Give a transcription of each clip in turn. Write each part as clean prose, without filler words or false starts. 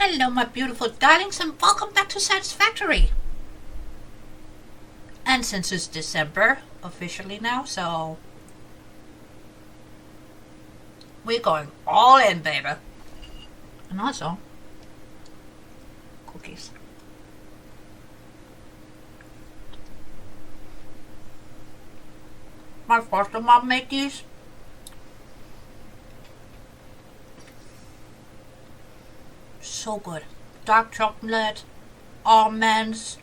Hello my beautiful darlings and welcome back to Satisfactory. And since it's December officially now, so we're going all in, baby. And also cookies. My foster mom made these. So good. Dark chocolate, almonds,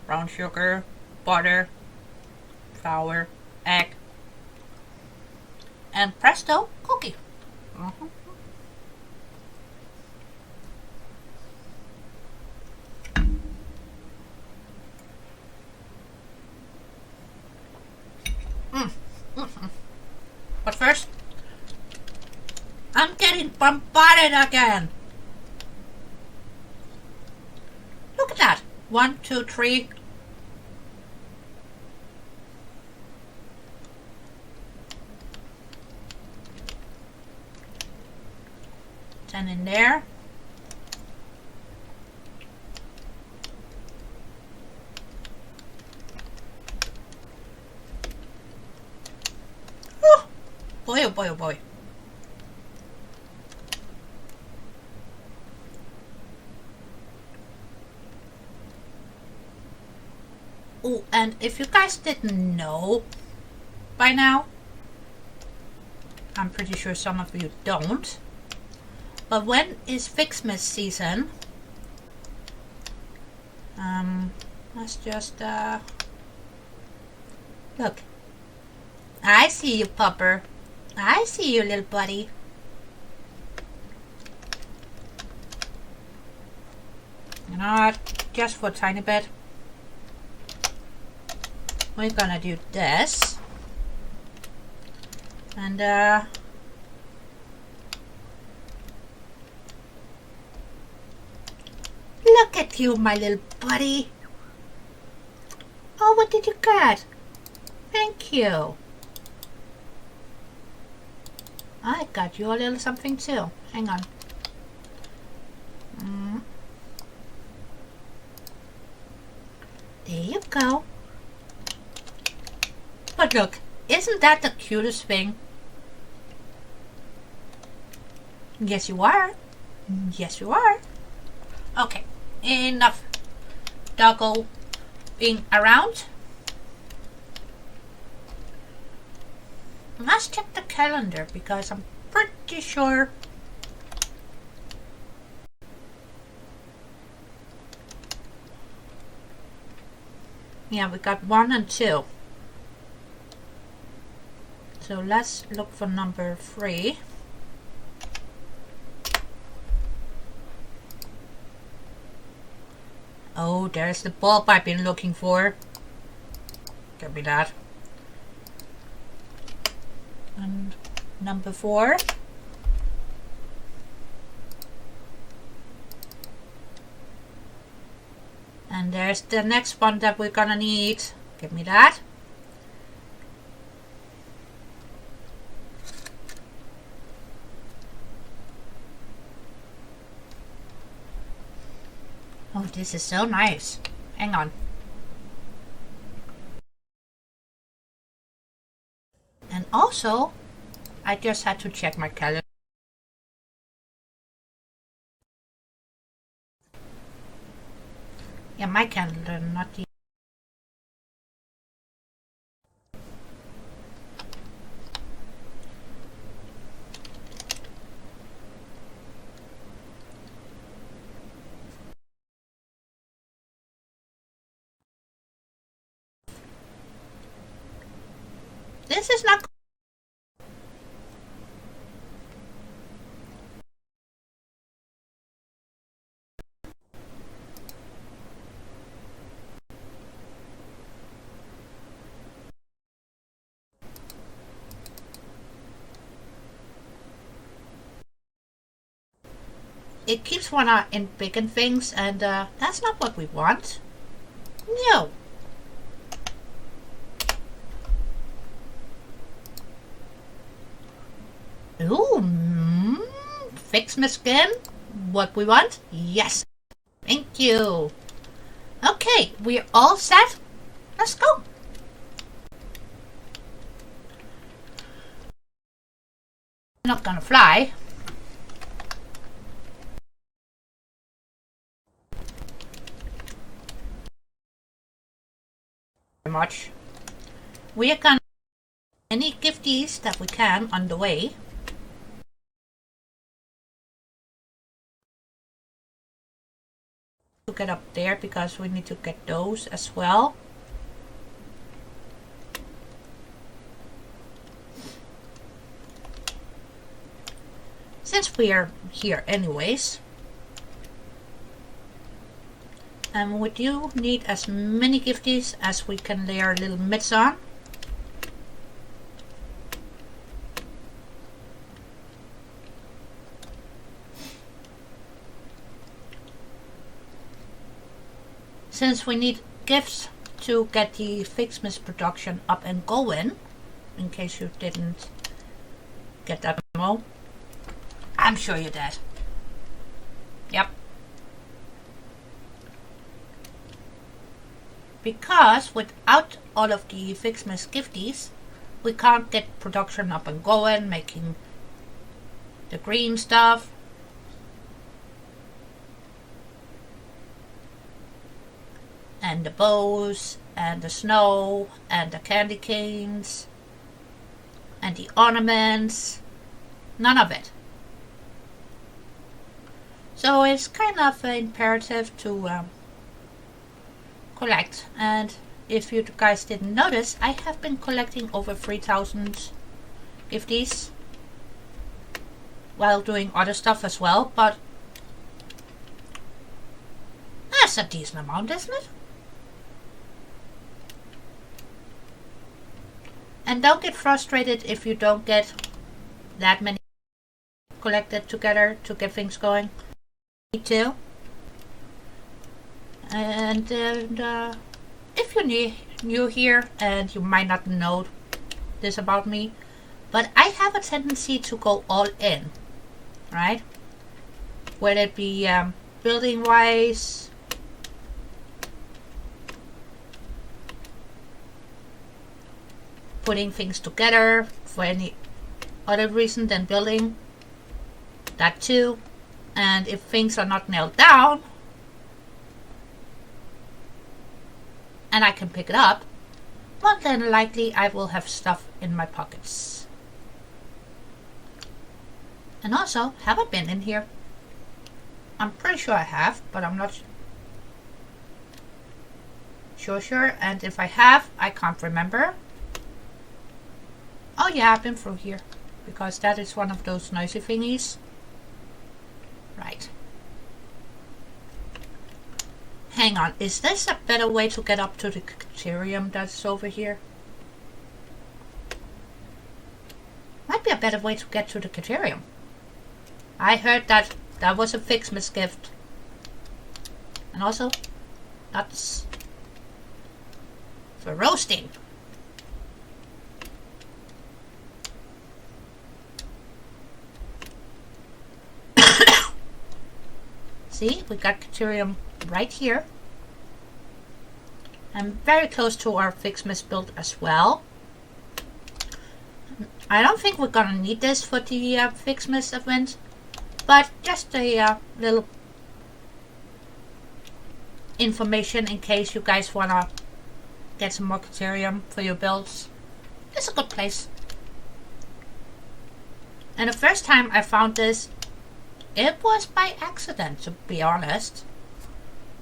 brown sugar, butter, flour, egg, and presto, cookie. But first, I'm getting bombarded again. Look at that. 1, 2, 3. Ten in there. Oh boy, oh boy, oh boy. Oh, and if you guys didn't know by now, I'm pretty sure some of you don't, but when is ficsmaz season? Let's just look. I see you, pupper. I see you, little buddy. You know what? Just for a tiny bit, we're gonna do this. And look at you, my little buddy. Oh, what did you get? Thank you. I got you a little something too. Hang on. There you go. But look, isn't that the cutest thing? Yes, you are. Yes, you are. Okay, enough doggo being around. Let's check the calendar because I'm pretty sure yeah, we got 1 and 2. So let's look for number 3. Oh, there's the bulb I've been looking for. Give me that. And number 4. And there's the next one that we're gonna need. Give me that. Oh, this is so nice. Hang on. And also, I just had to check my calendar. Yeah, my calendar, not the... This is not... It keeps one in bigger things, and that's not what we want. No. Ooh, ficsmaz skin. what we want? Yes. Thank you. Okay, we're all set. Let's go. I'm not gonna fly. Very much. We are gonna any gifties that we can on the way. To get up there because we need to get those as well. Since we are here anyways. And we do need as many gifties as we can lay our little mitts on. Since we need gifts to get the ficsmaz production up and going, in case you didn't get that memo. I'm sure you did. Yep. Because without all of the ficsmaz gifties, we can't get production up and going, making the green stuff. And the bows, and the snow, and the candy canes, and the ornaments. None of it. So it's kind of imperative to collect. And if you guys didn't notice, I have been collecting over 3,000 gifties while doing other stuff as well, but that's a decent amount, isn't it? And don't get frustrated if you don't get that many collected together to get things going. Me too. And if you're new here and you might not know this about me, but I have a tendency to go all in, right? Whether it be building wise, putting things together for any other reason than building, that too. And if things are not nailed down and I can pick it up, more than likely I will have stuff in my pockets. And also, have I been in here? I'm pretty sure I have, but I'm not sure. And if I have, I can't remember. Oh yeah, I've been through here, because that is one of those noisy thingies. Right. Hang on, is this a better way to get up to the cafeterium that's over here? Might be a better way to get to the cafeterium. I heard that that was a ficsmaz gift. And also, that's for roasting. See, we got cafeterium right here. I'm very close to our ficsmaz build as well. I don't think we're gonna need this for the ficsmaz event, but just a little information in case you guys wanna get some more cafeterium for your builds. It's a good place. And the first time I found this, it was by accident, to be honest.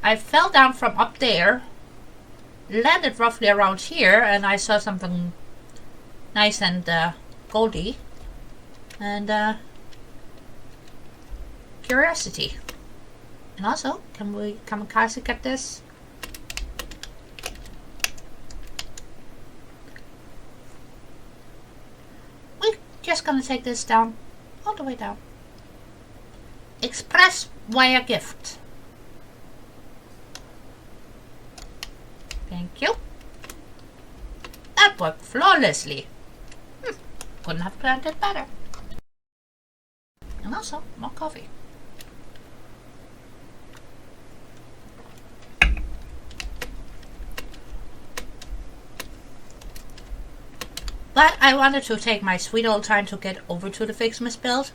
I fell down from up there, landed roughly around here, and I saw something nice and goldy. And curiosity. And also, can we kamikaze get this? We're just gonna take this down, all the way down. Express wire gift. Thank you. That worked flawlessly. Couldn't have planned it better. And also, more coffee. But I wanted to take my sweet old time to get over to the ficsmaz build.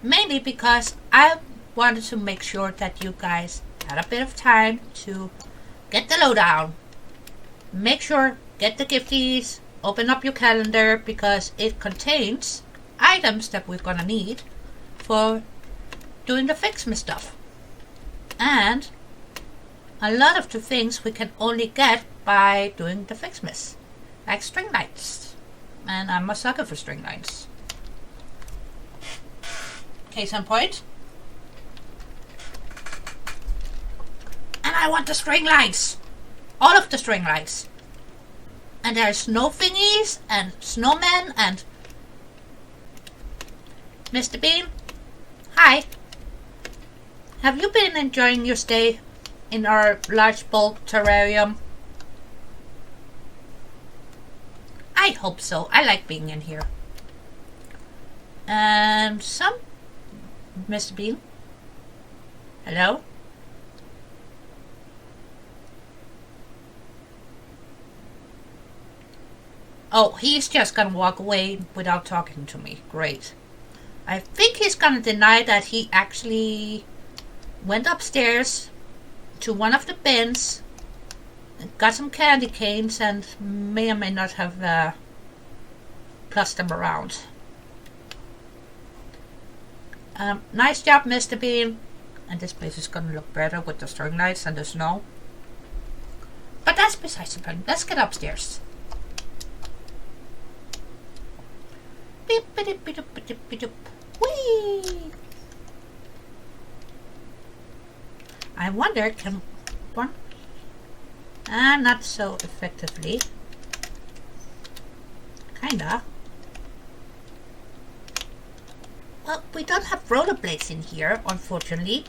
Mainly because I wanted to make sure that you guys had a bit of time to get the lowdown. Make sure, get the gifties, open up your calendar because it contains items that we're gonna need for doing the ficsmaz stuff. And a lot of the things we can only get by doing the ficsmaz, like string lights. And I'm a sucker for string lights. Case in point. And I want the string lights. All of the string lights. And there's snow thingies and snowmen and Mr. Bean. Hi. Have you been enjoying your stay in our large bulk terrarium? I hope so. I like being in here. And some Mr. Bean. Hello? Oh, he's just gonna walk away without talking to me. Great. I think he's gonna deny that he actually went upstairs to one of the bins, got some candy canes, and may or may not have plussed them around. Nice job, Mr. Bean. And this place is gonna look better with the string lights and the snow. But that's besides the point. Let's get upstairs. Whee! I wonder, can one? Not so effectively. Kinda. Well, we don't have rollerblades in here, unfortunately.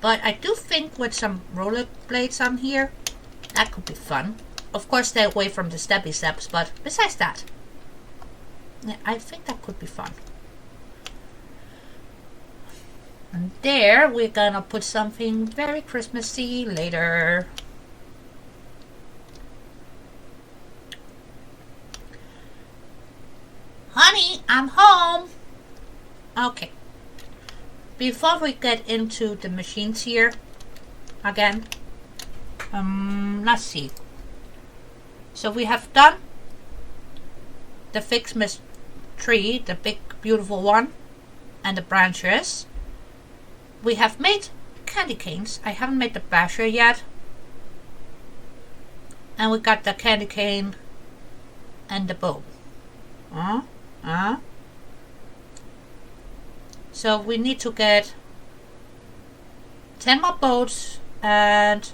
But I do think with some rollerblades on here, that could be fun. Of course, stay away from the stabby steps, but besides that, yeah, I think that could be fun. And there, we're gonna put something very Christmassy later. Honey, I'm home. Okay. Before we get into the machines here, again, let's see. So we have done the ficsmaz tree, the big beautiful one, and the branches. We have made candy canes. I haven't made the basher yet. And we got the candy cane and the bow. So we need to get 10 more boats and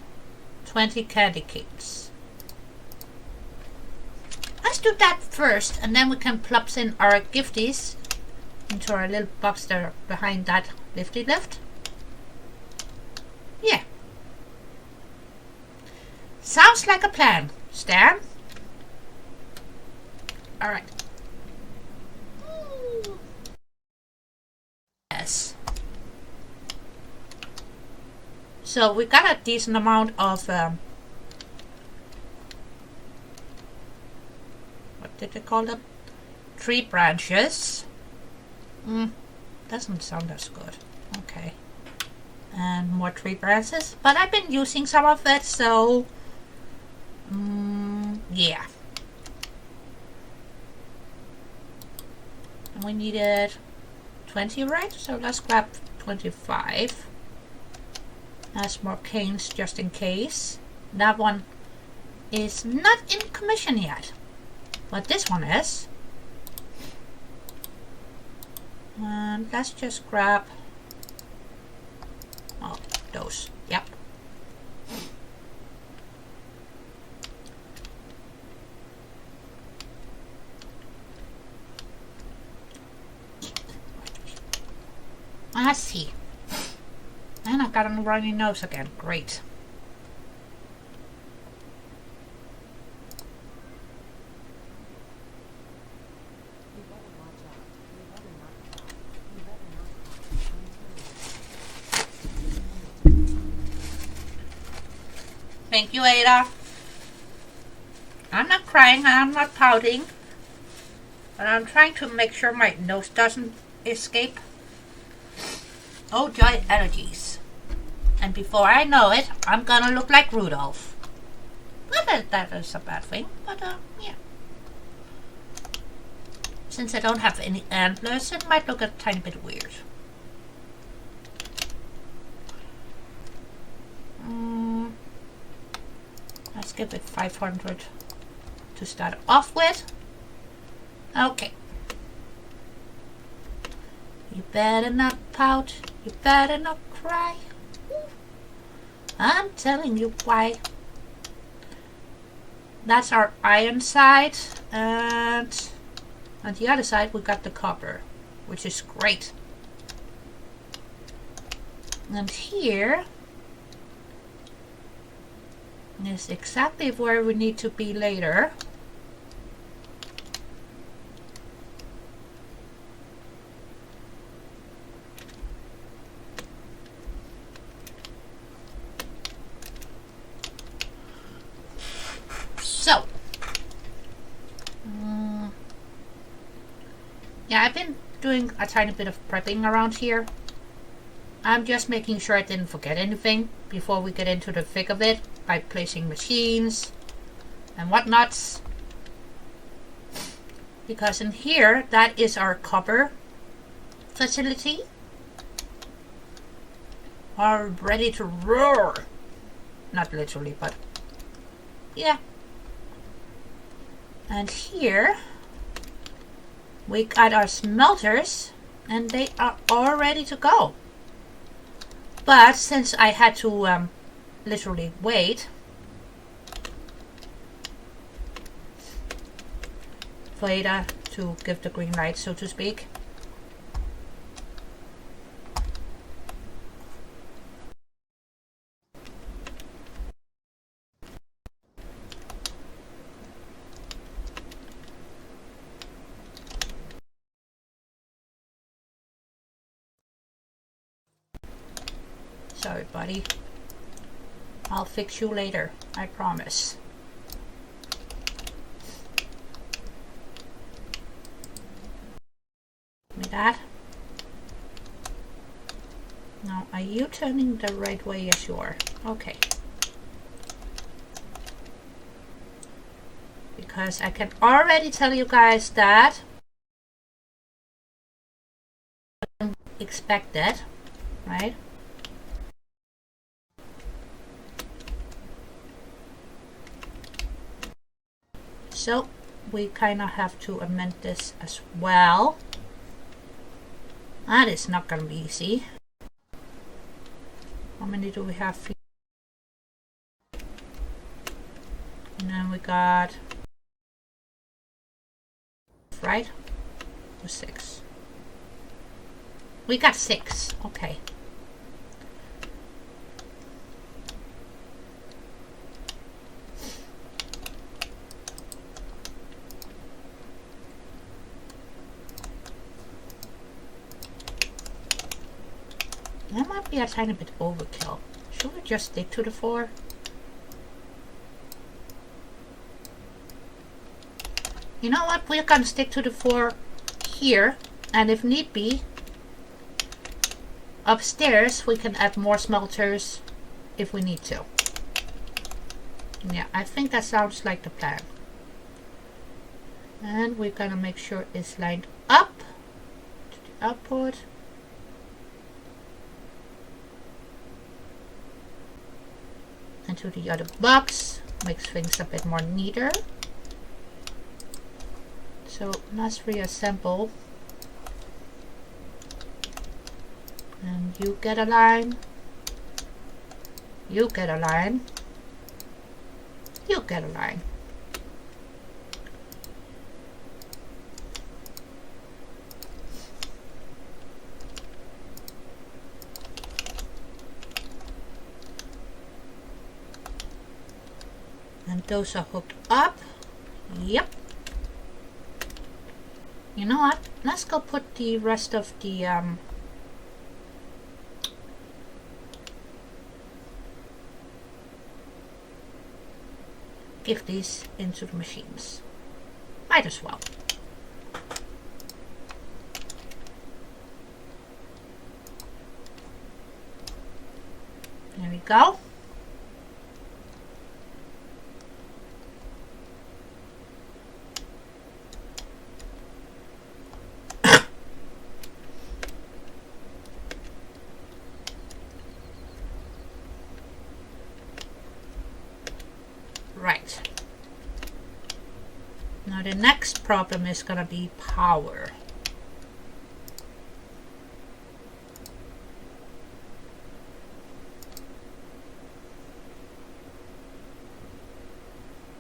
20 candy canes. Let's do that first, and then we can plop in our gifties into our little box there behind that lifty lift. Yeah. Sounds like a plan, Stan. Alright. Yes. So we got a decent amount of what did they call them? Tree branches. Doesn't sound as good. Okay. And more tree branches. But I've been using some of it, so yeah. And we needed 20, right? So let's grab 25. As more canes just in case. That one is not in commission yet, but this one is. And let's just grab those. Yep. I see. And I've got a runny nose again. Great. Thank you, Ada. I'm not crying. I'm not pouting. And I'm trying to make sure my nose doesn't escape. Oh joy, allergies. And before I know it, I'm gonna look like Rudolph. Not that is a bad thing, but yeah. Since I don't have any antlers, it might look a tiny bit weird. Let's give it 500 to start off with. Okay. You better not pout. You better not cry. I'm telling you why. That's our iron side, and on the other side we got the copper, which is great. And here is exactly where we need to be later. So, yeah, I've been doing a tiny bit of prepping around here. I'm just making sure I didn't forget anything before we get into the thick of it by placing machines and whatnots. Because in here, that is our copper facility. Are ready to roar. Not literally, but yeah. And here we got our smelters, and they are all ready to go. But since I had to literally wait for Ada to give the green light, so to speak, sorry buddy, I'll fix you later, I promise. Give me that. Now, are you turning the right way? Yes, you are. Okay. Because I can already tell you guys that expected, right? So we kind of have to amend this as well. That is not going to be easy. How many do we have here? And then we got, right? Or 6. We got 6. Okay. That might be a tiny bit overkill. Should we just stick to the 4? You know what? We're gonna stick to the 4 here, and if need be, upstairs we can add more smelters if we need to. Yeah, I think that sounds like the plan. And we're gonna make sure it's lined up to the output. And to the other box, makes things a bit more neater. So let's reassemble. And you get a line. You get a line. You get a line. And those are hooked up. Yep. You know what? Let's go put the rest of the give these into the machines. Might as well. There we go. Right. Now the next problem is gonna be power.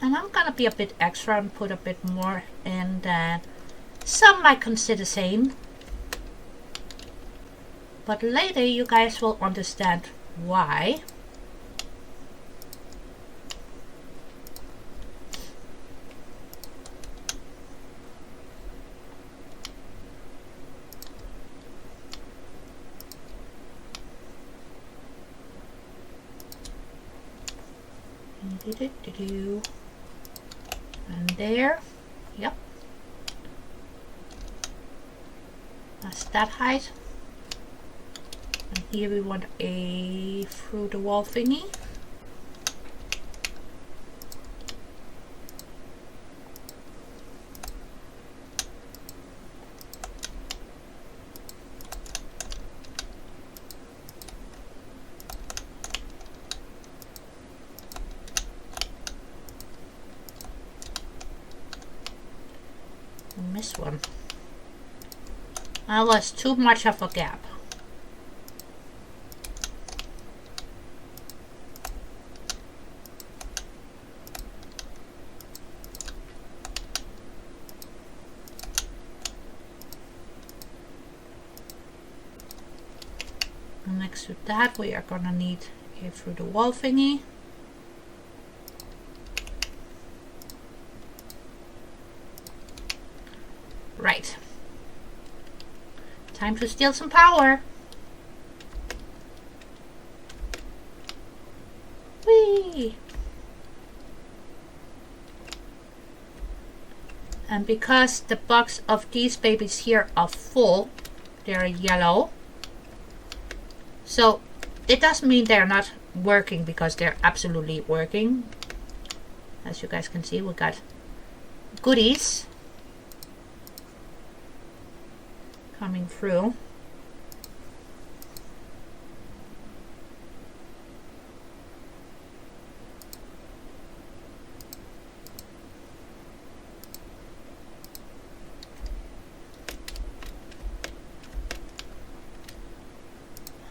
And I'm gonna be a bit extra and put a bit more in than some might consider sane. But later you guys will understand why. And there, yep, that's that height. And here we want a through the wall thingy. Miss one. That was too much of a gap. And next to that we are gonna need a through the wall thingy. Right. Time to steal some power. Whee! And because the box of these babies here are full, they're yellow. So it doesn't mean they're not working, because they're absolutely working. As you guys can see, we got goodies coming through.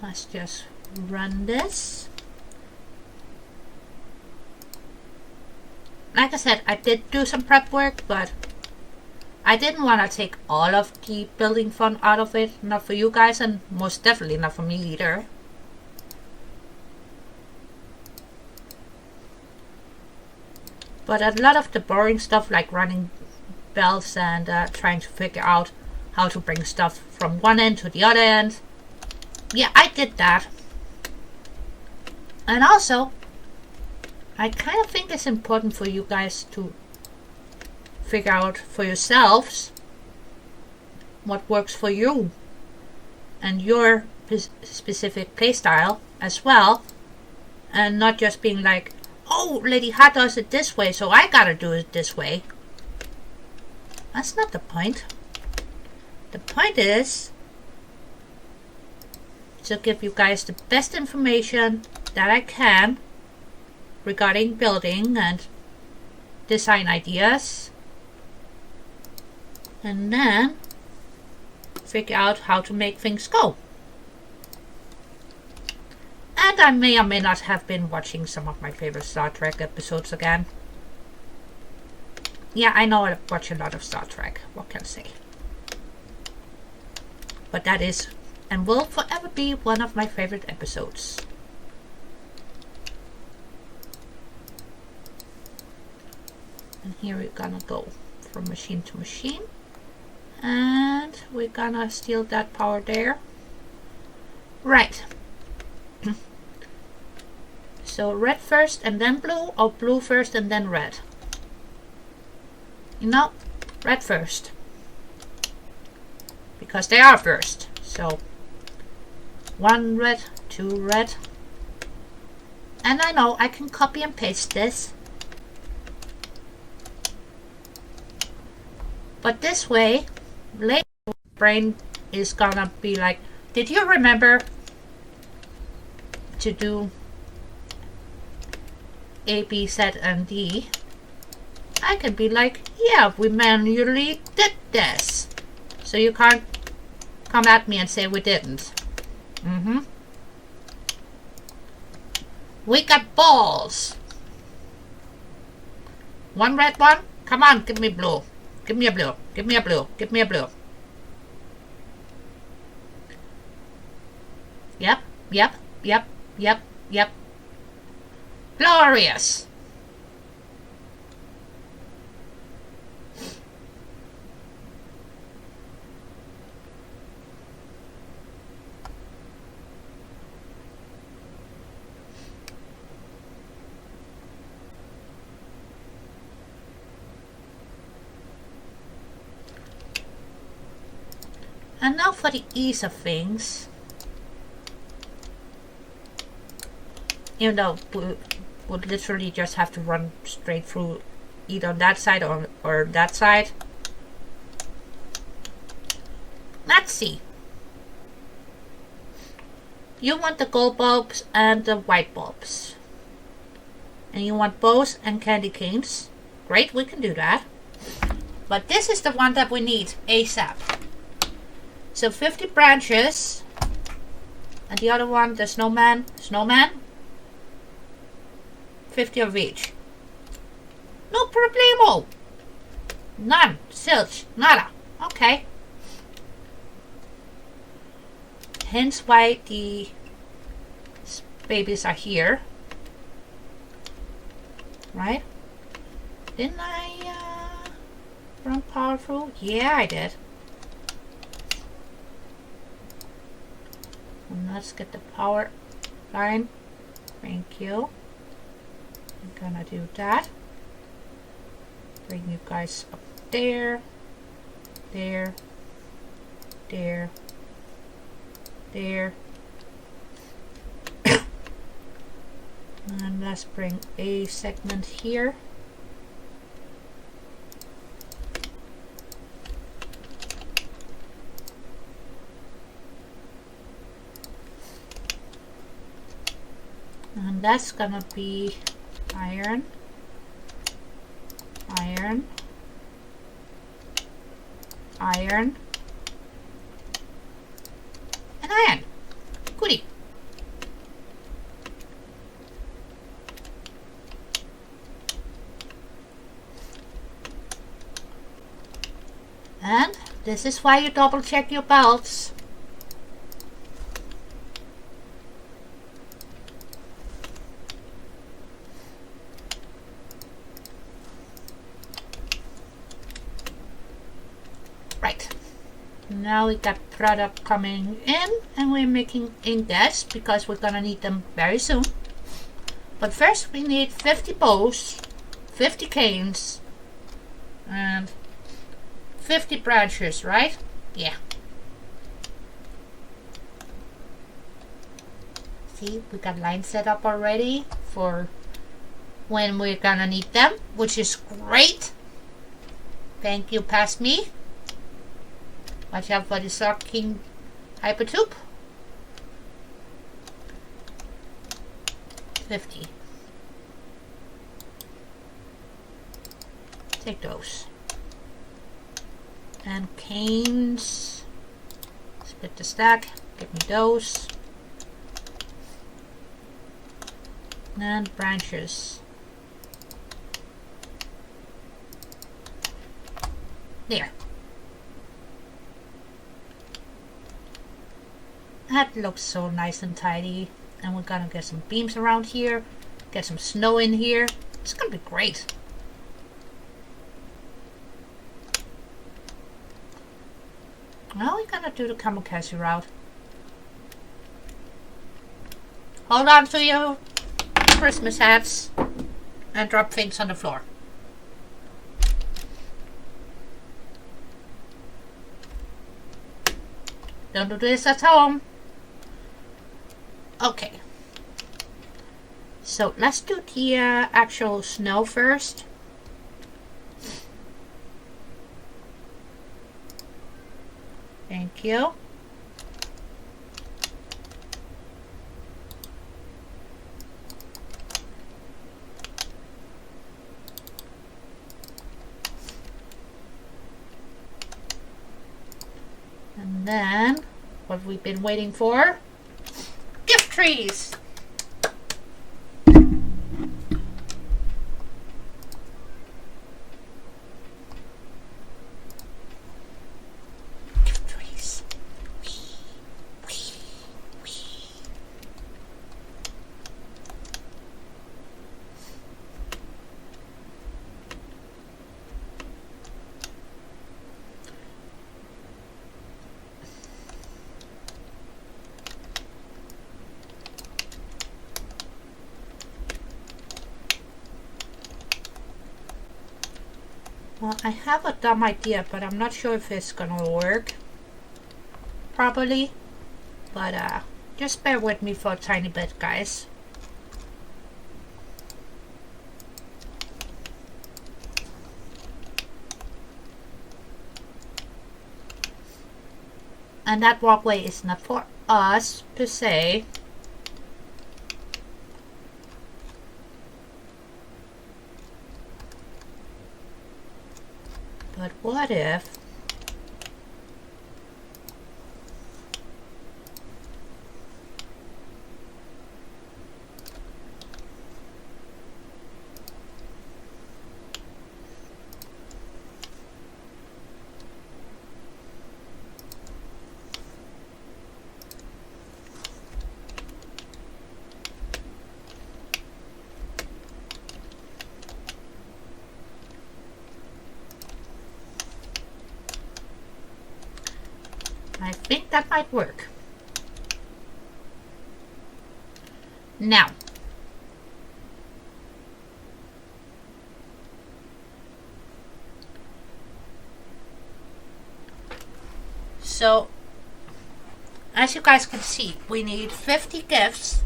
Let's just run this. Like I said, I did do some prep work, but I didn't want to take all of the building fun out of it. Not for you guys, and most definitely not for me either. But a lot of the boring stuff, like running belts and trying to figure out how to bring stuff from one end to the other end, yeah, I did that. And also, I kind of think it's important for you guys to figure out for yourselves what works for you and your specific playstyle as well, and not just being like, oh, Lady Hat does it this way, so I gotta do it this way. That's not the point. The point is to give you guys the best information that I can regarding building and design ideas, and then figure out how to make things go. And I may or may not have been watching some of my favorite Star Trek episodes again. Yeah, I know I watch a lot of Star Trek, what can I say? But that is and will forever be one of my favorite episodes. And here we're gonna go from machine to machine. And we're gonna steal that power there. Right. So red first and then blue, or blue first and then red? No, red first. Because they are first. So 1 red, 2 red. And I know I can copy and paste this. But this way, later brain is gonna be like, did you remember to do A, B, Z, and D? I can be like, yeah, we manually did this. So you can't come at me and say we didn't. We got balls. One red one? Come on, give me blue. Give me a blue. Give me a blue. Give me a blue. Yep, yep, yep, yep, yep. Glorious. And now for the ease of things, even though we would literally just have to run straight through either on that side or that side. Let's see. You want the gold bulbs and the white bulbs. And you want bows and candy canes. Great, we can do that. But this is the one that we need ASAP. So 50 branches. And the other one, the snowman. 50 of each. No problemo. None. Zilch. Nada. Okay. Hence why the babies are here. Right? Didn't I run powerful? Yeah, I did. And let's get the power line. Thank you. I'm gonna do that. Bring you guys up there. There. There. There. And let's bring a segment here. And that's gonna be iron, iron, iron, and iron. Goody. And this is why you double check your belts. Now we got product coming in and we're making ingots because we're gonna need them very soon. But first we need 50 bows, 50 canes, and 50 branches, right? Yeah. See, we got lines set up already for when we're gonna need them, which is great. Thank you, past me. Watch out for the sucking hypertube. 50. Take those. And canes. Split the stack. Give me those. And branches. There. That looks so nice and tidy. And we're gonna get some beams around here. Get some snow in here. It's gonna be great. Well, we're gonna do the kamikaze route. Hold on to your Christmas hats and drop things on the floor. Don't do this at home. Okay. So let's do the actual snow first. Thank you. And then what we've been waiting for, gift trees. Gift trees. Well, I have a dumb idea, but I'm not sure if it's gonna work properly. But just bear with me for a tiny bit, guys. And that walkway is not for us per se. But what if I think that might work. Now, so as you guys can see, we need 50 gifts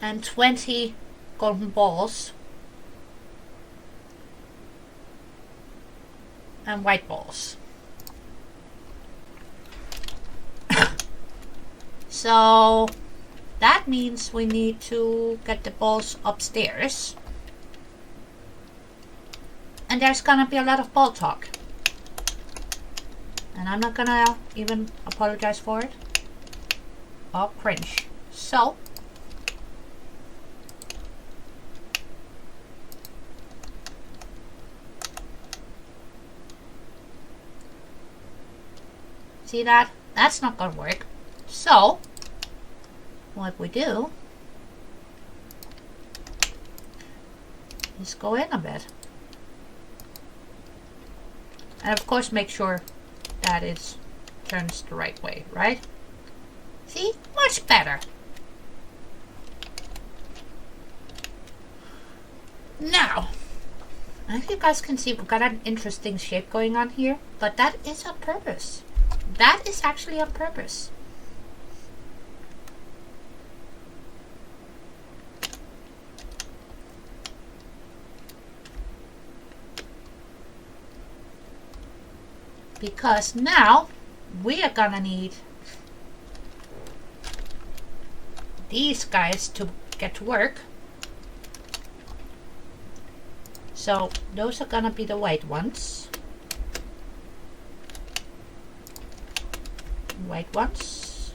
and 20 golden balls and white balls. So that means we need to get the balls upstairs. And there's gonna be a lot of ball talk. And I'm not gonna even apologize for it. Or cringe. So see that? That's not gonna work. So what we do is go in a bit. And of course make sure that it turns the right way, right? See? Much better. Now, as you guys can see, we've got an interesting shape going on here, but that is on purpose. That is actually on purpose. Because now we are gonna need these guys to get to work. So those are gonna be the white ones. White ones.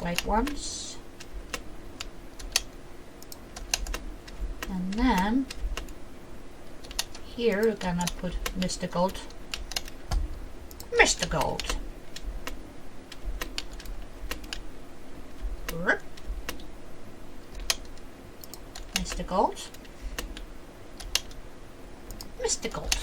White ones. And then here we're gonna put Mr. Gold. Mr. Gold. Mr. Gold. Mr. Gold.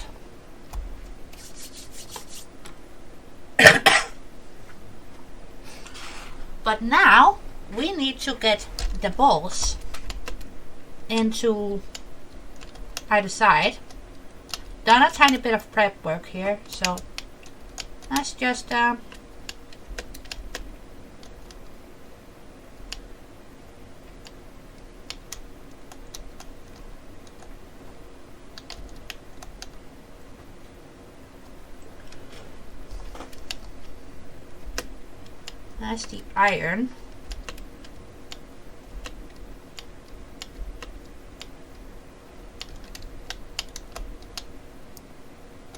But now we need to get the balls into either side. Done a tiny bit of prep work here, so let's just That's the iron.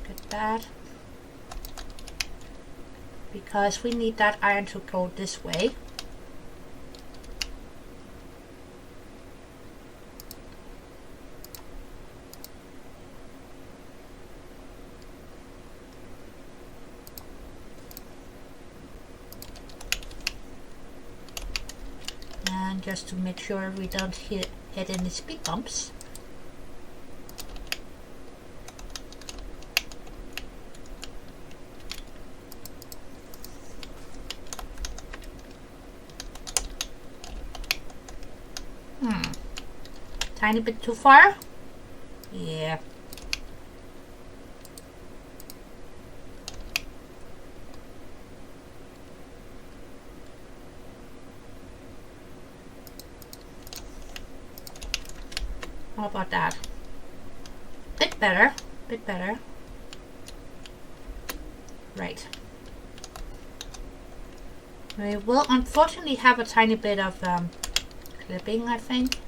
Get that. Because we need that iron to go this way. And just to make sure we don't hit any speed bumps. Tiny bit too far? Yeah. How about that? Bit better, bit better. Right. We will unfortunately have a tiny bit of clipping, I think.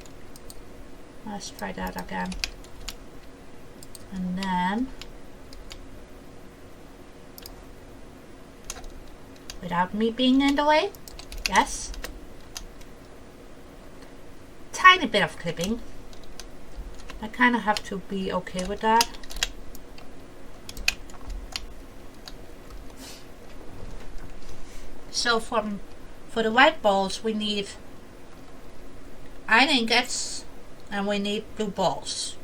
Let's try that again. And then, without me being in the way, yes. Tiny bit of clipping. I kind of have to be okay with that. So for the white balls we need iron ingots and we need blue balls.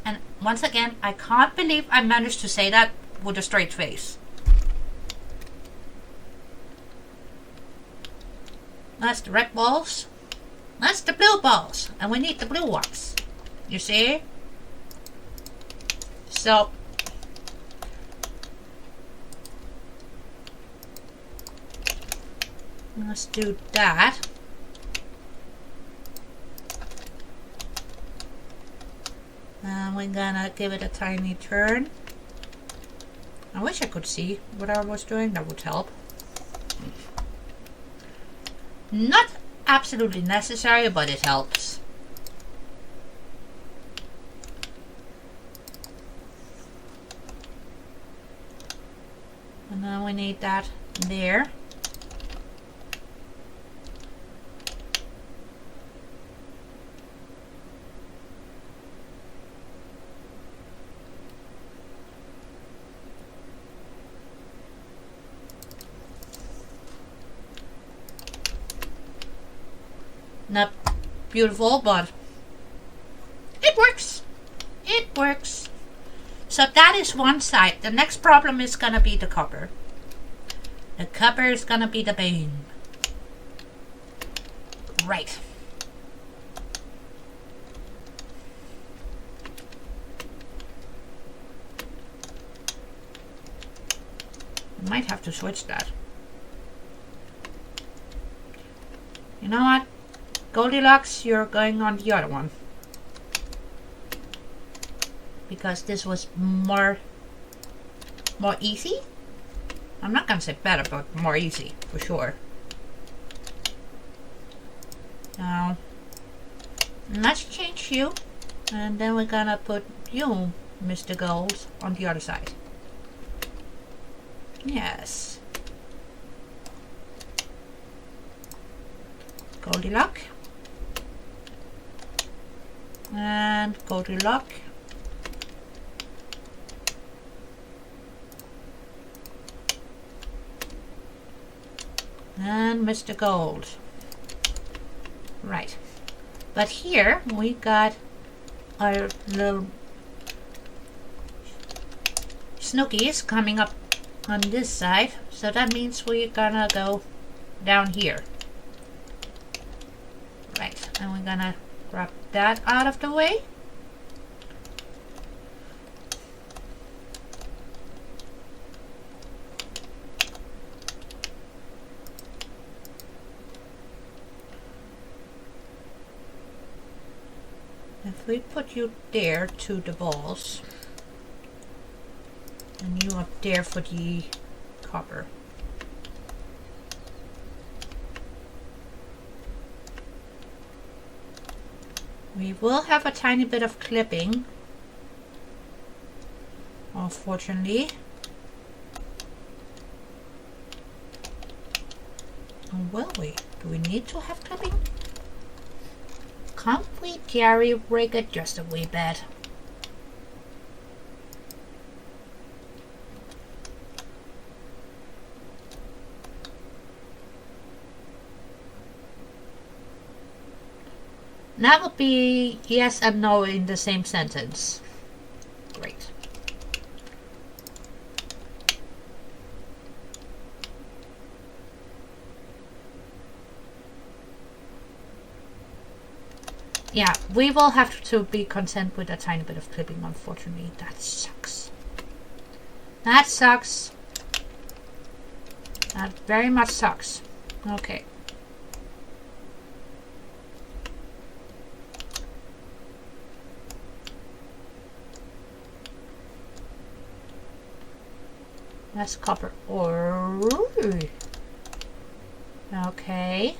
And once again, I can't believe I managed to say that with a straight face. That's the red balls. That's the blue balls. And we need the blue ones. You see? So let's do that. And we're gonna give it a tiny turn. I wish I could see what I was doing, that would help. Not absolutely necessary, but it helps. And now we need that there. Not beautiful, but it works. It works. So that is one side. The next problem is gonna be the copper. The copper is gonna be the bane. Right. Might have to switch that. You know what? Goldilocks, you're going on the other one. Because this was more easy. I'm not gonna say better, but more easy for sure. Now let's change you, and then we're gonna put you, Mr. Gold, on the other side. Yes. Goldilocks. And Goldilocks. And Mr. Gold. Right. But here we got our little snookies coming up on this side. So that means we're gonna go down here. Right. And we're gonna grab that out of the way. If we put you there to the balls, And you up there for the copper. We will have a tiny bit of clipping, unfortunately. And will we? Do we need to have clipping? Can't we jerry rig it just a wee bit? That would be yes and no in the same sentence. Great. Yeah, we will have to be content with a tiny bit of clipping, unfortunately. That sucks. That sucks. That very much sucks. Okay. That's copper ore. Okay.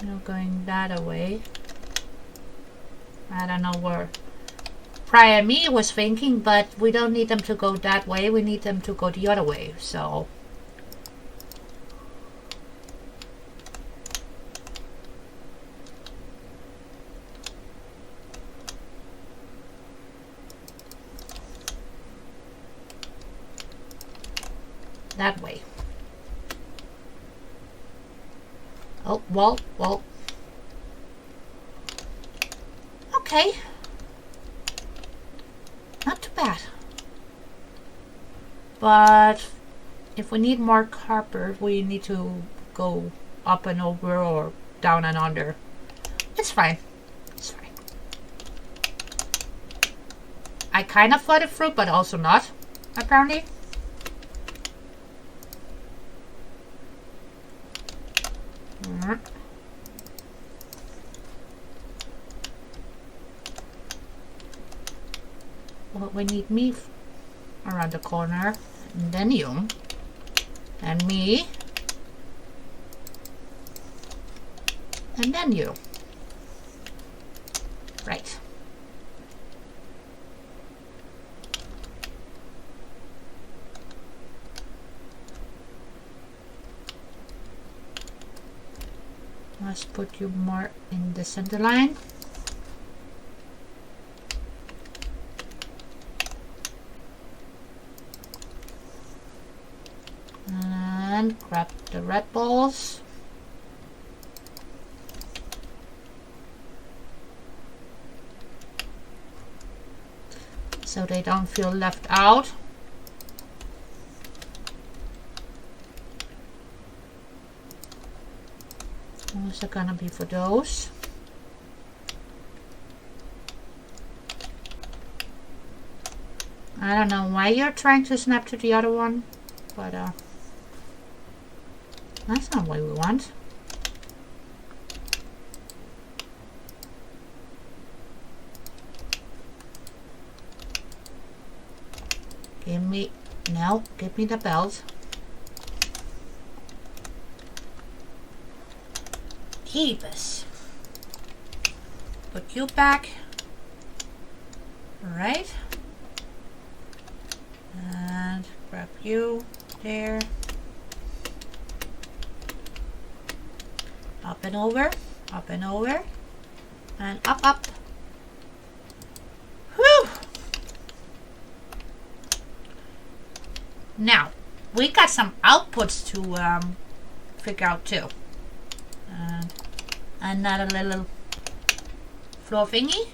Now going that away. I don't know where prior me was thinking, but we don't need them to go that way. We need them to go the other way. So that way. Oh, well. Okay. Not too bad. But if we need more copper, we need to go up and over or down and under. It's fine. It's fine. I kind of thought it through, but also not, apparently. Well, we need me around the corner, and then you, and me, and then you. Right. Let's put you more in the center line. And grab the red balls. So they don't feel left out. What's it gonna be for those? I don't know why you're trying to snap to the other one, but that's not what we want. Give me the belt. Jeebus. Put you back. Right. And grab you there. Up and over, and up. Whew! Now, we got some outputs to figure out too. And another little floor thingy.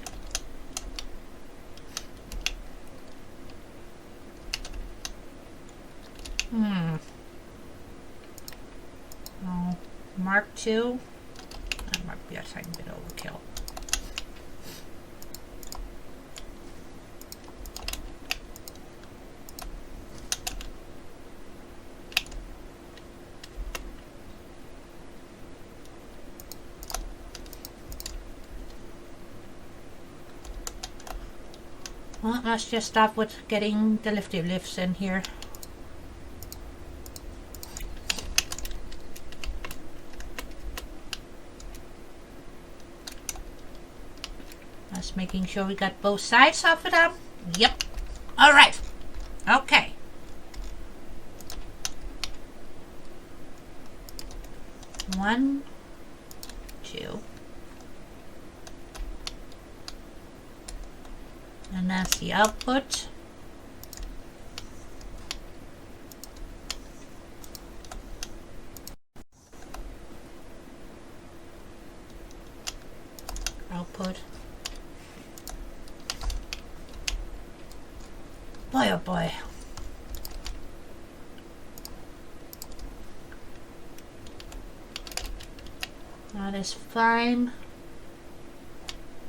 Oh, Mark II. That might be a tiny bit overkill. Well, let's just start with getting the lifty lifts in here. Just making sure we got both sides of it up. Yep. All right. Okay. One, two. And that's the output. Output. Boy, oh boy. That is fine.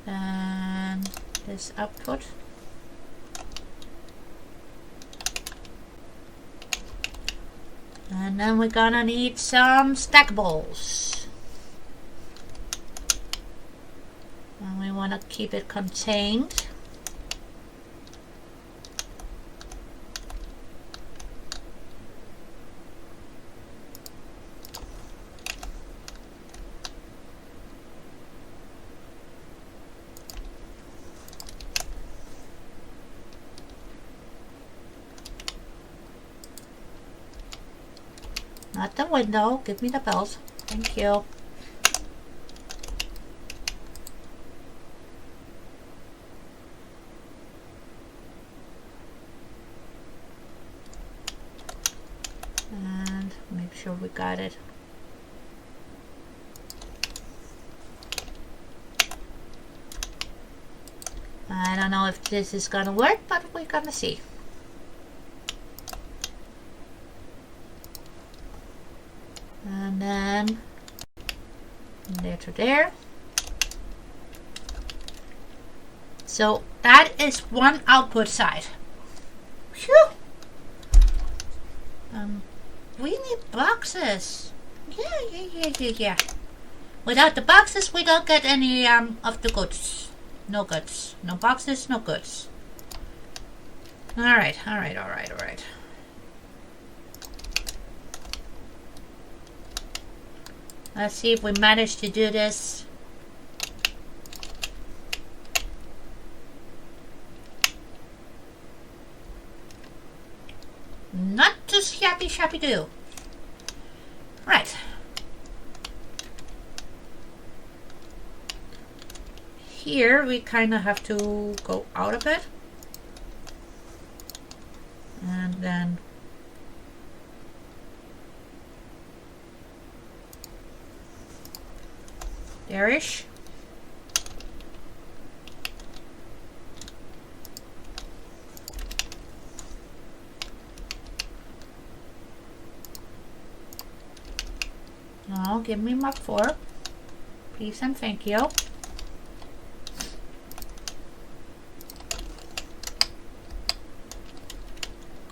And this output. And then we're gonna need some stackables. And we want to keep it contained. Not the window, give me the bells. Thank you. And make sure we got it. I don't know if this is gonna work, but we're gonna see. And then there to there. So that is one output side. Phew. We need boxes. Yeah. Without the boxes, we don't get any of the goods. No goods. No boxes, no goods. Alright. Let's see if we manage to do this. Not just shabby do. Right. Here we kind of have to go out a bit. And then there-ish. Now give me Mark 4. Please and thank you.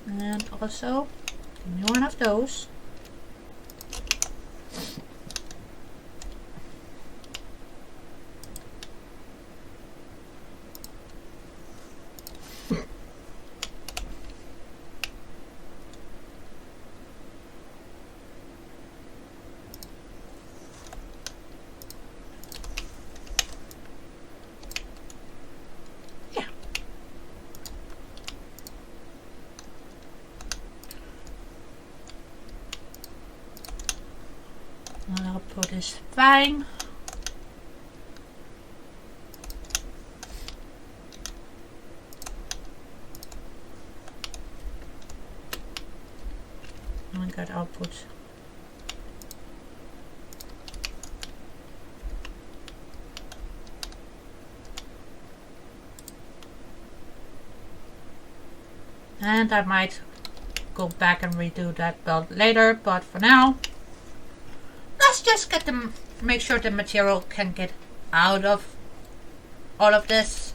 And also, give me one of those. Output is fine. I got output. And I might go back and redo that belt later, but for now, let's just get them, make sure the material can get out of all of this.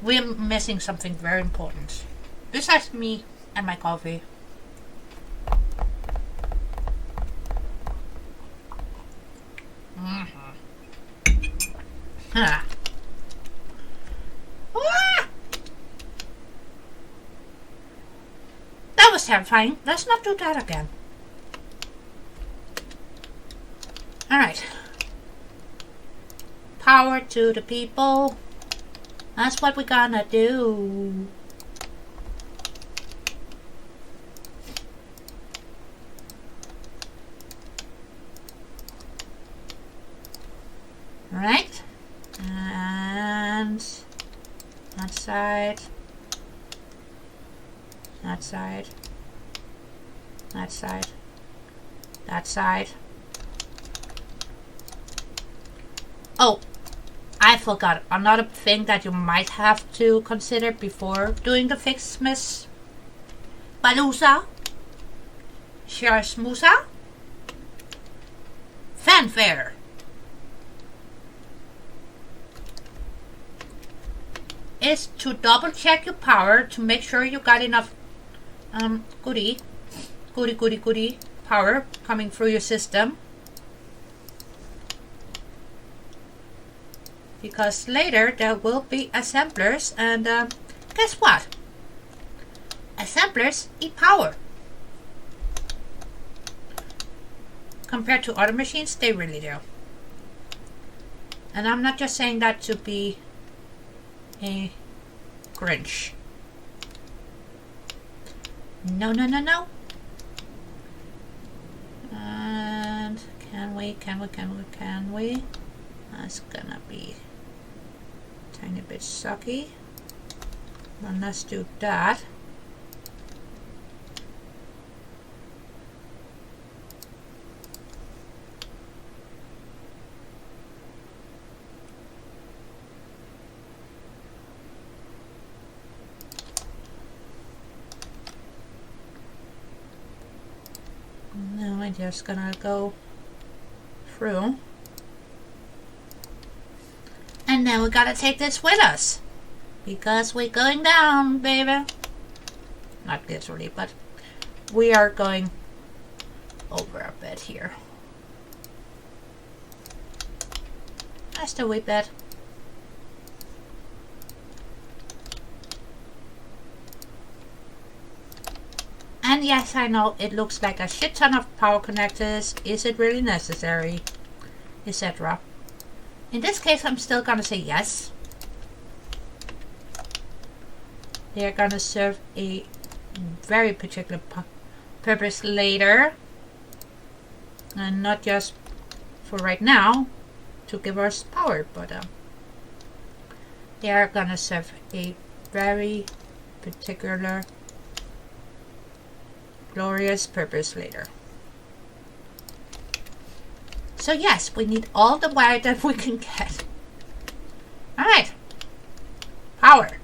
we're missing something very important. Besides me and my coffee. Ah. Ah! That was terrifying. Let's not do that again. Alright. Power to the people. That's what we're gonna do. Right? And that side. That side. That side. That side. Oh, I forgot another thing that you might have to consider before doing the ficsmaz. Balusa. Sharsmusa. Fanfare. Is to double check your power to make sure you got enough goody power coming through your system, because later there will be assemblers, and guess what? Assemblers eat power. Compared to other machines, they really do. And I'm not just saying that to be a Grinch. No. And can we? That's gonna be a tiny bit sucky. Well, let's do that. Now I'm just gonna go through. And then we gotta take this with us, because we're going down, baby. Not literally, but we are going over a bit here. Just a wee bit. And yes, I know it looks like a shit ton of power connectors. Is it really necessary? Etc. In this case, I'm still gonna say yes. They're gonna serve a very particular purpose later, and not just for right now to give us power, but they are gonna serve a very particular glorious purpose later. So yes, we need all the wire that we can get. Alright. Power.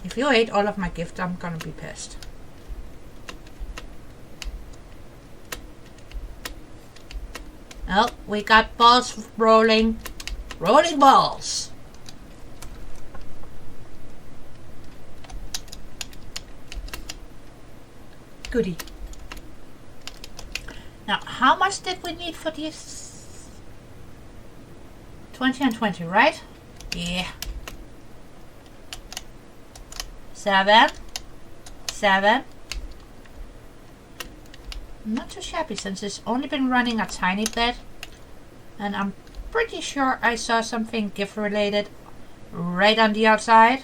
If you ate all of my gift, I'm gonna be pissed. Oh, we got balls rolling. Rolling balls. Goody. Now, how much did we need for these? 20 and 20, right? Yeah. 7. Not too shabby, since it's only been running a tiny bit. And I'm pretty sure I saw something gift related right on the outside.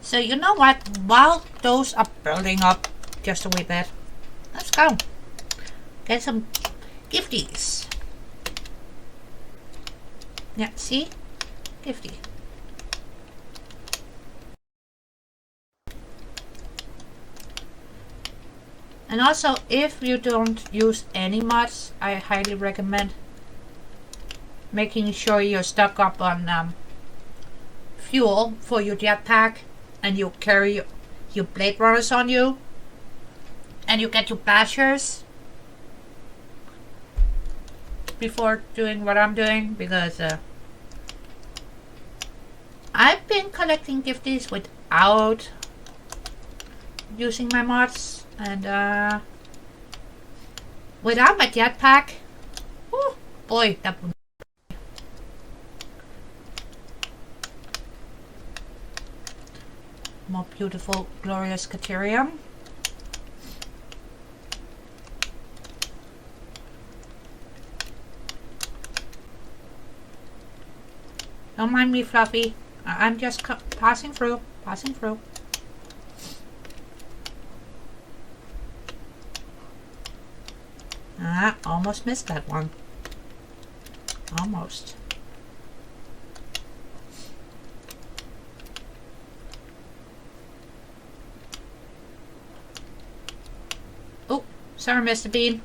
So you know what, while those are building up just a wee bit, let's go get some gifties. Yeah, see? Gifty. And also, if you don't use any mods, I highly recommend making sure you're stocked up on fuel for your jetpack, and you carry your blade runners on you, and you get your bashers, before doing what I'm doing, because I've been collecting gifties without using my mods, and without my jetpack. Oh boy, that would. More beautiful, glorious Caterium. Don't mind me, Fluffy. I'm just passing through. Passing through. Ah, almost missed that one. Almost. Oh, sorry, Mr. Bean.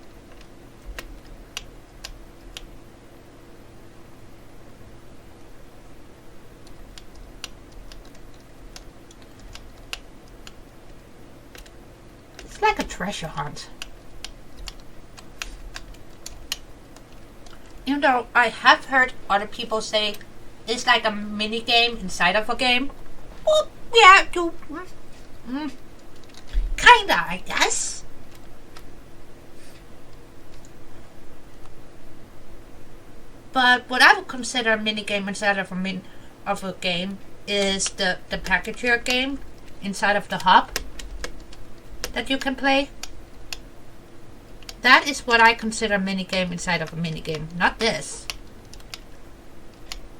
It's like a treasure hunt. Even though I have heard other people say it's like a mini game inside of a game. Well, yeah, you kinda, I guess. But what I would consider a mini game inside of a game is the packager game inside of the hub that you can play. That is what I consider a minigame inside of a minigame, not this.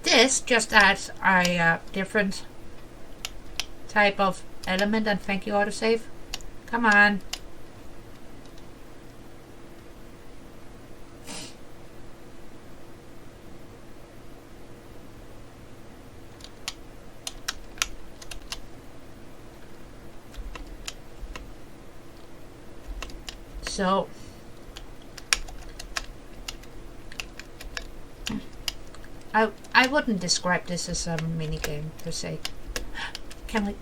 This just adds a different type of element, and thank you, autosave. Come on. So I wouldn't describe this as a mini game per se. Can we?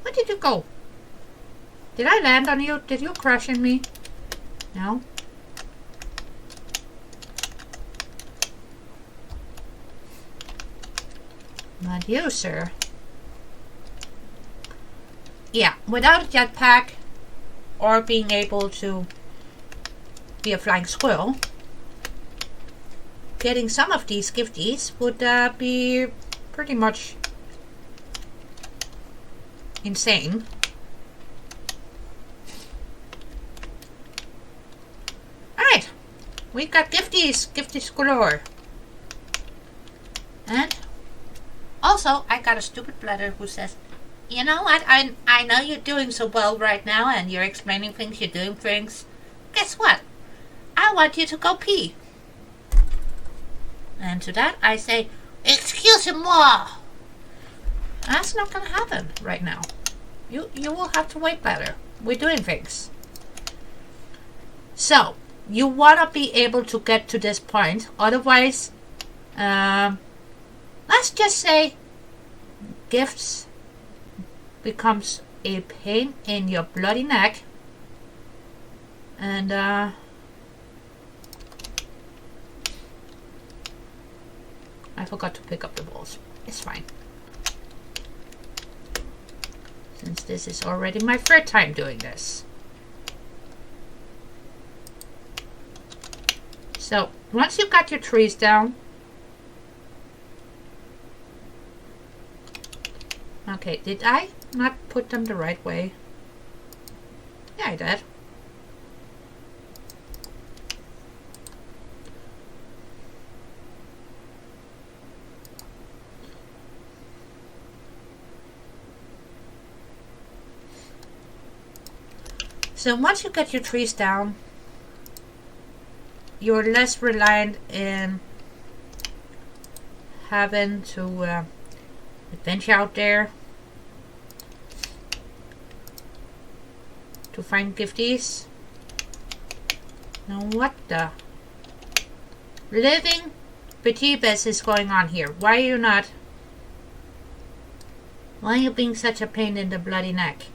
Where did you go? Did I land on you? Did you crash in me? No? Not you, sir. Yeah, without a jetpack or being able to be a flying squirrel, getting some of these gifties would be pretty much insane. Alright, we got gifties galore. And also, I got a stupid bladder who says, you know what, I know you're doing so well right now and you're explaining things, you're doing things. Guess what? I want you to go pee. And to that I say, excusez-moi. That's not gonna happen right now. You will have to wait better. We're doing things. So, you wanna be able to get to this point. Otherwise, let's just say gifts becomes a pain in your bloody neck. And I forgot to pick up the balls. It's fine. Since this is already my third time doing this. So, once you've got your trees down. Okay, did I not put them the right way? Yeah, I did. So once you get your trees down, you're less reliant in having to adventure out there to find gifties. Now what the living bejeebus is going on here? Why are you being such a pain in the bloody neck?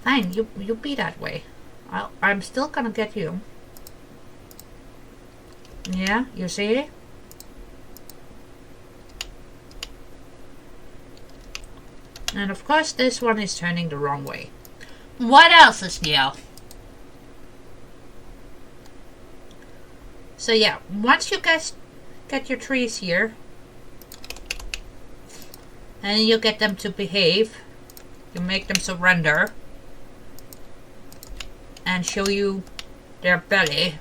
Fine, you be that way. I'm still gonna get you. Yeah, you see? And of course this one is turning the wrong way. What else is new? So yeah, once you guys get your trees here, and you get them to behave, you make them surrender, and show you their belly.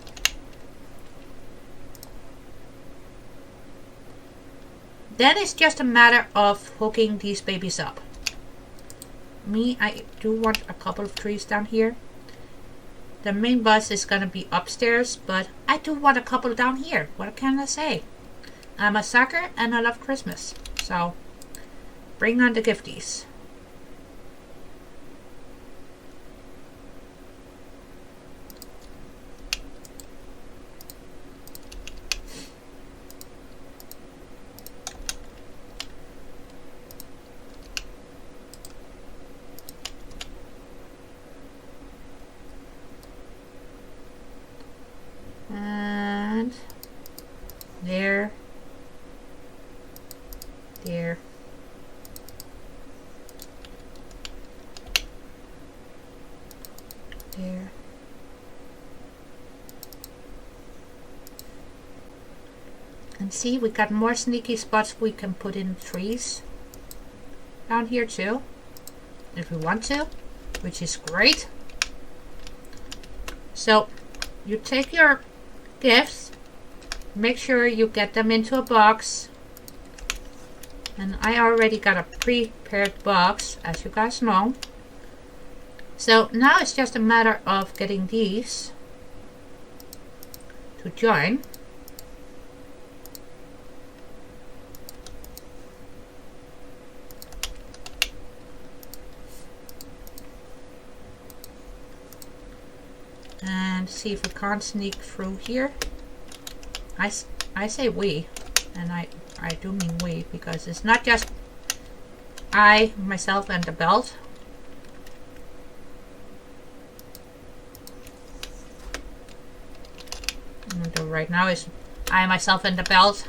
Then it's just a matter of hooking these babies up. I do want a couple of trees down here. The main bus is gonna be upstairs, but I do want a couple down here. What can I say? I'm a sucker and I love Christmas. So, bring on the gifties. And there, there, there. And see, we got more sneaky spots we can put in trees down here too, if we want to, which is great. So you take your gifts, make sure you get them into a box, and I already got a prepared box, as you guys know. So now it's just a matter of getting these to join. And see if we can't sneak through here. I say we, and I do mean we, because it's not just I, myself, and the belt. And right now is I, myself, and the belt.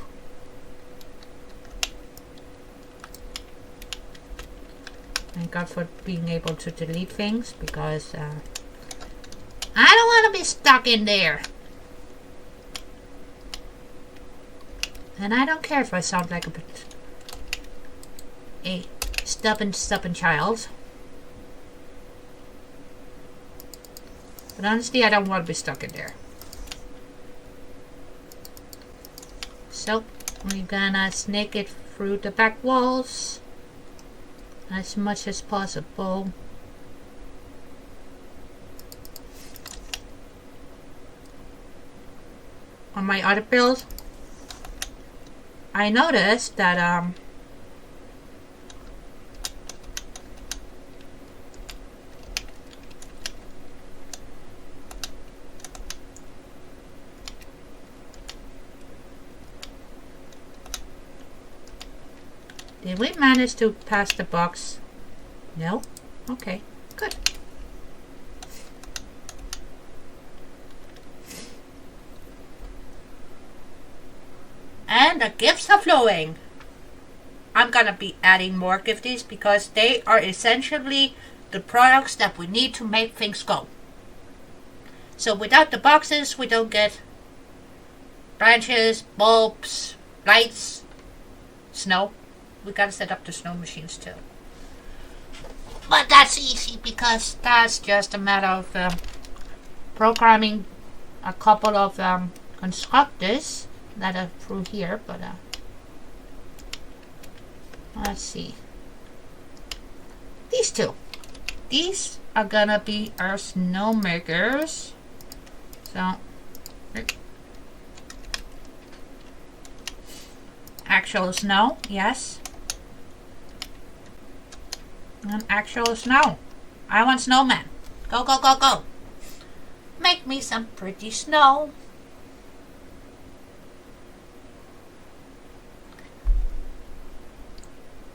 Thank God for being able to delete things, because I don't want to be stuck in there. And I don't care if I sound like a stubborn child. But honestly, I don't want to be stuck in there. So, we're gonna snake it through the back walls as much as possible. On my other build, I noticed that did we manage to pass the box? No? Okay, good. And the gifts are flowing. I'm gonna be adding more gifties because they are essentially the products that we need to make things go. So without the boxes, we don't get branches, bulbs, lights, snow. We gotta set up the snow machines too. But that's easy because that's just a matter of programming a couple of constructors that are through here, but let's see. These two. These are gonna be our snow makers. So, actual snow, yes. And actual snow. I want snowman. Go, go, go, go. Make me some pretty snow.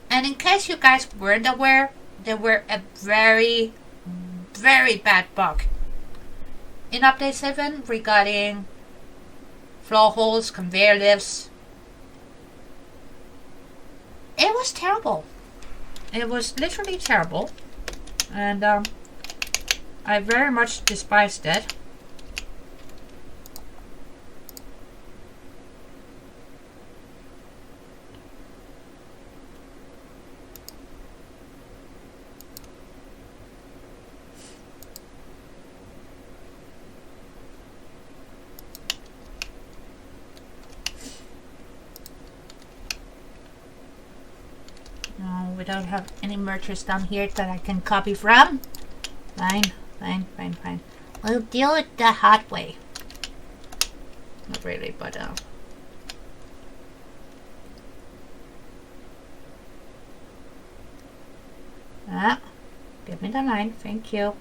And in case you guys weren't aware, there were a very, very bad bug in update 7 regarding floor holes, conveyor lifts. It was terrible. It was literally terrible. And I very much despised it. No, we don't have any merchants down here that I can copy from. Fine. We'll deal it the hard way. Not really, but give me the line, thank you.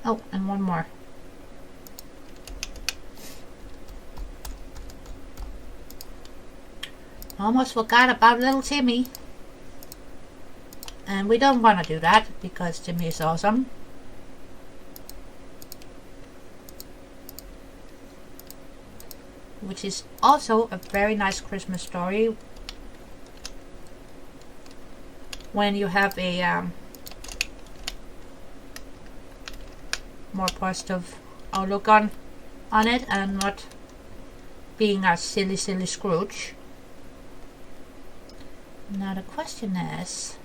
Oh, and one more. Almost forgot about little Timmy. And we don't want to do that because Timmy is awesome. Which is also a very nice Christmas story. When you have a more positive outlook on it and not being a silly Scrooge. Now the question is,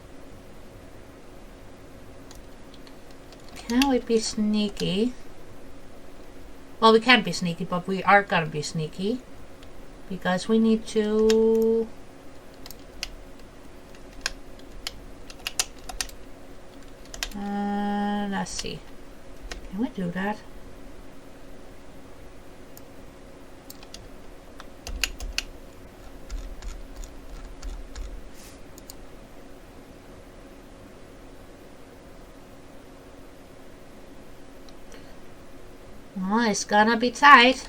can we be sneaky? Well, we can't be sneaky, but we are gonna be sneaky because we need to let's see. Can we do that? Oh, it's gonna be tight.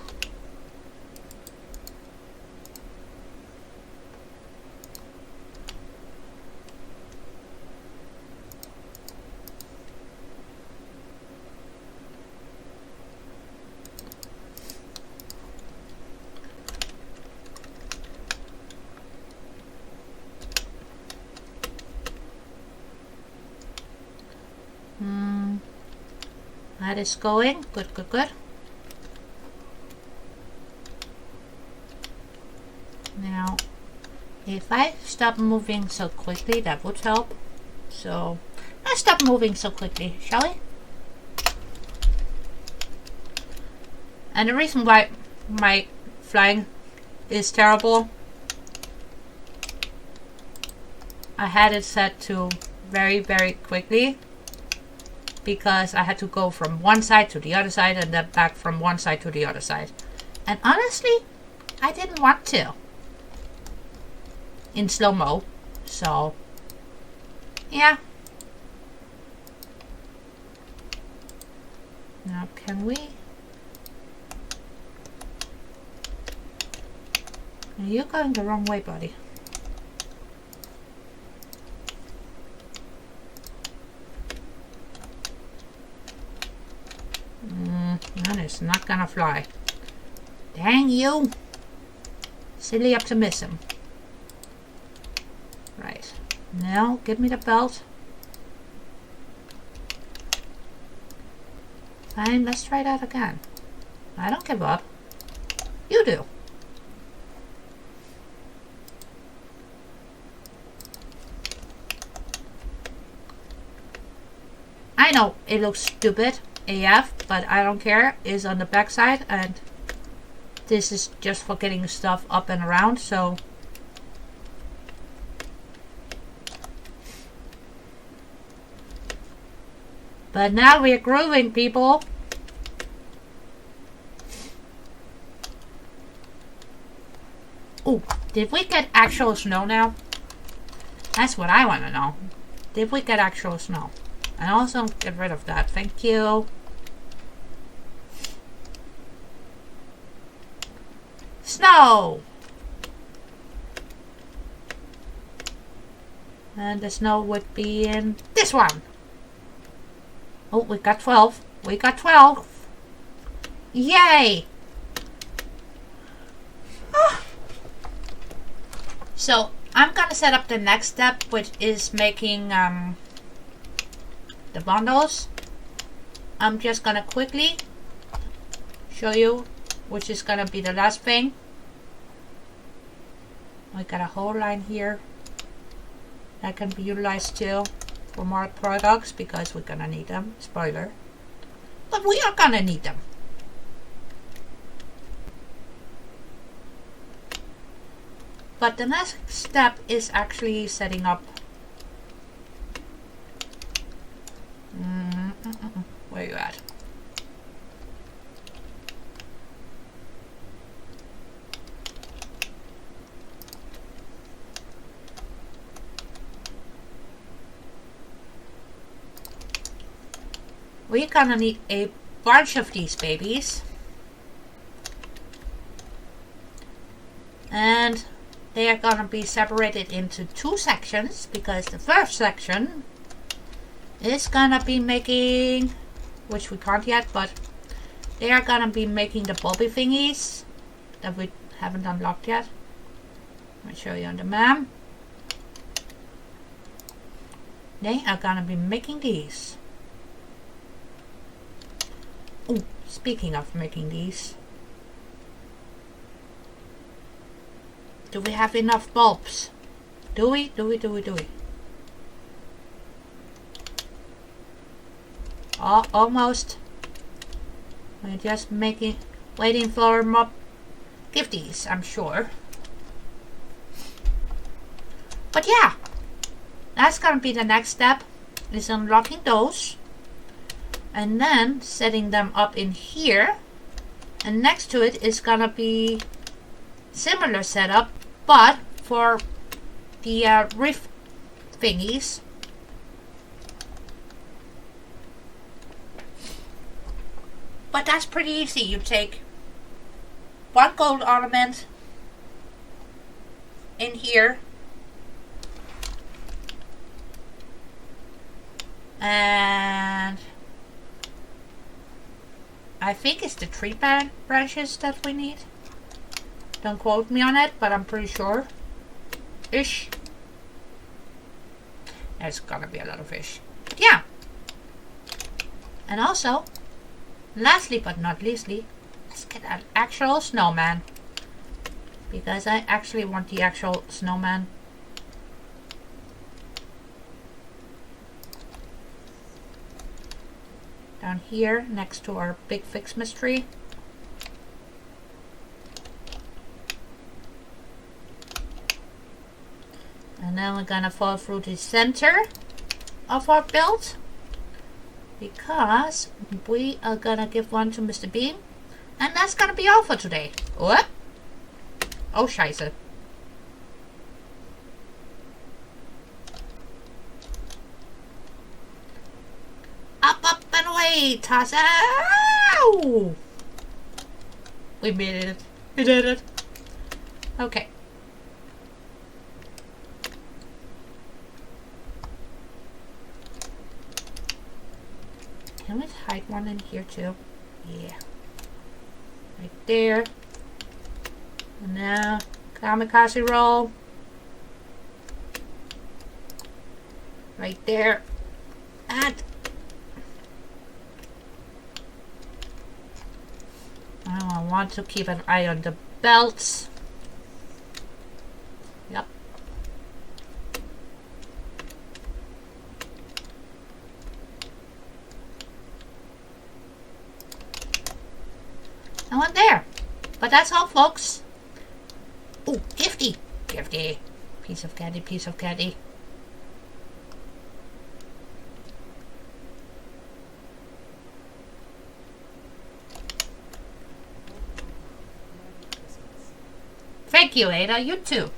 That is going. Good. Now, if I stop moving so quickly, that would help. So, let's stop moving so quickly, shall we? And the reason why my flying is terrible, I had it set to very quickly because I had to go from one side to the other side and then back from one side to the other side. And honestly, I didn't want to in slow-mo, so yeah. Now can we? You're going the wrong way, buddy. That is not gonna fly. Dang you! Silly optimism. Right. Now, give me the belt. Fine, let's try that again. I don't give up. You do. I know it looks stupid AF, but I don't care. It's on the back side, and this is just for getting stuff up and around, so but now we're grooving, people. Oh, did we get actual snow now? That's what I want to know. Did we get actual snow? And also get rid of that. Thank you. Snow! And the snow would be in this one. Oh, we got 12. We got 12. Yay! Ah. So I'm gonna set up the next step, which is making the bundles. I'm just gonna quickly show you which is gonna be the last thing. I got a whole line here that can be utilized too for more products because we're gonna need them. Spoiler. But we are gonna need them. But the next step is actually setting up. Where you at? We're gonna need a bunch of these babies. And they are gonna be separated into two sections because the first section is gonna be making, which we can't yet, but they are gonna be making the bulby thingies that we haven't unlocked yet. I'll show you on the map. They are gonna be making these. Oh, speaking of making these, do we have enough bulbs? Do we? Oh, almost. We're just waiting for more gifties, I'm sure. But yeah, that's gonna be the next step, is unlocking those. And then setting them up in here. And next to it is gonna be similar setup, but for the reef thingies. But that's pretty easy. You take one gold ornament in here, and I think it's the tree branches that we need. Don't quote me on it, but I'm pretty sure. Ish. There's gonna be a lot of fish. But yeah. And also, lastly but not leastly, let's get an actual snowman. Because I actually want the actual snowman. Down here, next to our big ficsmaz tree. And then we're gonna fall through the center of our build, because we are gonna give one to Mr. Bean, and that's gonna be all for today. What? Oh, scheiße. Up and away, Tassa! Ow! We made it. We did it. Okay. Can we hide one in here too? Yeah. Right there. And now, kamikaze roll. Right there. And I want to keep an eye on the belts. Yep. I went there. But that's all, folks. Oh, gifty. Gifty. Piece of candy, piece of candy. Thank you, Ada. You too.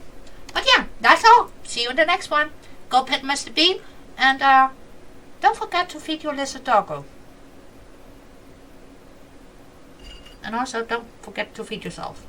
But yeah, that's all. See you in the next one. Go pet Mr. Bean. And don't forget to feed your lizard doggo. And also, don't forget to feed yourself.